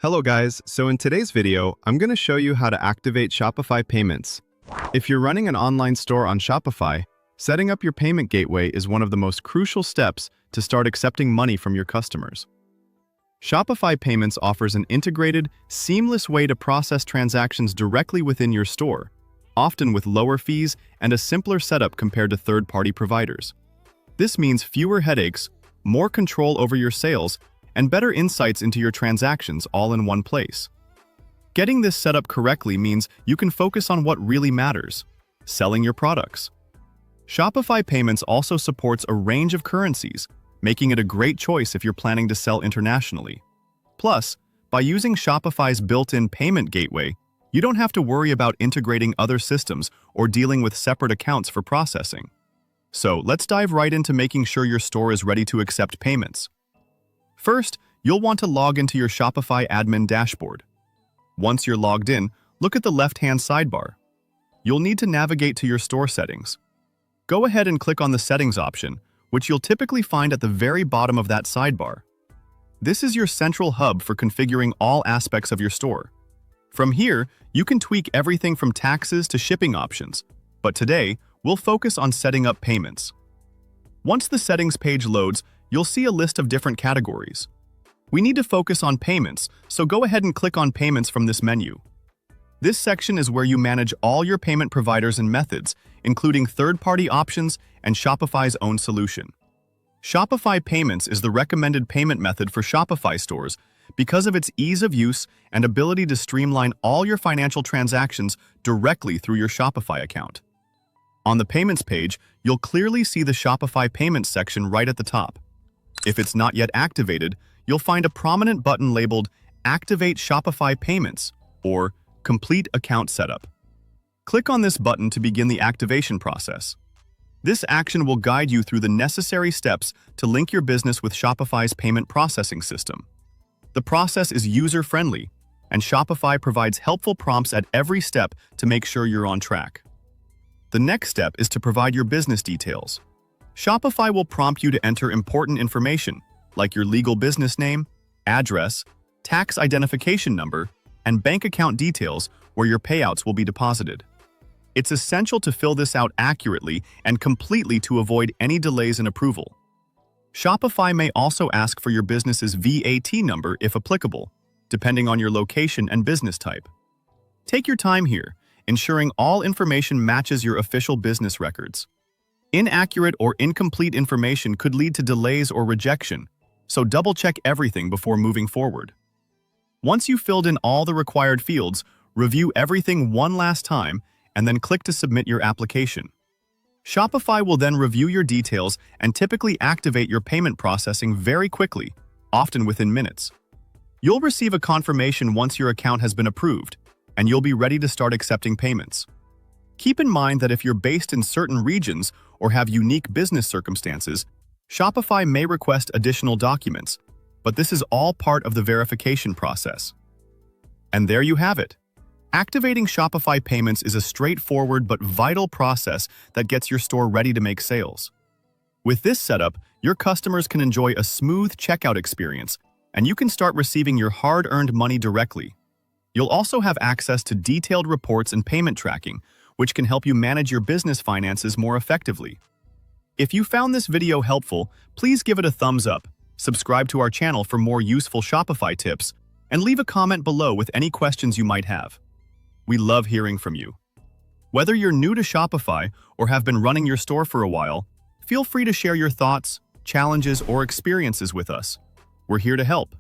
Hello guys, so in today's video, I'm going to show you how to activate Shopify Payments. If you're running an online store on Shopify, setting up your payment gateway is one of the most crucial steps to start accepting money from your customers. Shopify Payments offers an integrated, seamless way to process transactions directly within your store, often with lower fees and a simpler setup compared to third-party providers. This means fewer headaches, more control over your sales, and better insights into your transactions all in one place. Getting this set up correctly means you can focus on what really matters: selling your products. Shopify Payments also supports a range of currencies, making it a great choice if you're planning to sell internationally. Plus, by using Shopify's built-in payment gateway, you don't have to worry about integrating other systems or dealing with separate accounts for processing. So let's dive right into making sure your store is ready to accept payments. First, you'll want to log into your Shopify admin dashboard. Once you're logged in, look at the left-hand sidebar. You'll need to navigate to your store settings. Go ahead and click on the Settings option, which you'll typically find at the very bottom of that sidebar. This is your central hub for configuring all aspects of your store. From here, you can tweak everything from taxes to shipping options, but today, we'll focus on setting up payments. Once the settings page loads, you'll see a list of different categories. We need to focus on payments, so go ahead and click on Payments from this menu. This section is where you manage all your payment providers and methods, including third-party options and Shopify's own solution. Shopify Payments is the recommended payment method for Shopify stores because of its ease of use and ability to streamline all your financial transactions directly through your Shopify account. On the Payments page, you'll clearly see the Shopify Payments section right at the top. If it's not yet activated, you'll find a prominent button labeled Activate Shopify Payments or Complete Account Setup. Click on this button to begin the activation process. This action will guide you through the necessary steps to link your business with Shopify's payment processing system. The process is user-friendly, and Shopify provides helpful prompts at every step to make sure you're on track. The next step is to provide your business details. Shopify will prompt you to enter important information, like your legal business name, address, tax identification number, and bank account details where your payouts will be deposited. It's essential to fill this out accurately and completely to avoid any delays in approval. Shopify may also ask for your business's VAT number if applicable, depending on your location and business type. Take your time here, ensuring all information matches your official business records. Inaccurate or incomplete information could lead to delays or rejection, so double-check everything before moving forward. Once you've filled in all the required fields, review everything one last time and then click to submit your application. Shopify will then review your details and typically activate your payment processing very quickly, often within minutes. You'll receive a confirmation once your account has been approved, and you'll be ready to start accepting payments. Keep in mind that if you're based in certain regions or have unique business circumstances, Shopify may request additional documents, but this is all part of the verification process. And there you have it. Activating Shopify Payments is a straightforward but vital process that gets your store ready to make sales. With this setup, your customers can enjoy a smooth checkout experience, and you can start receiving your hard-earned money directly. You'll also have access to detailed reports and payment tracking, which can help you manage your business finances more effectively. If you found this video helpful, please give it a thumbs up, subscribe to our channel for more useful Shopify tips, and leave a comment below with any questions you might have. We love hearing from you. Whether you're new to Shopify or have been running your store for a while, feel free to share your thoughts, challenges, or experiences with us. We're here to help.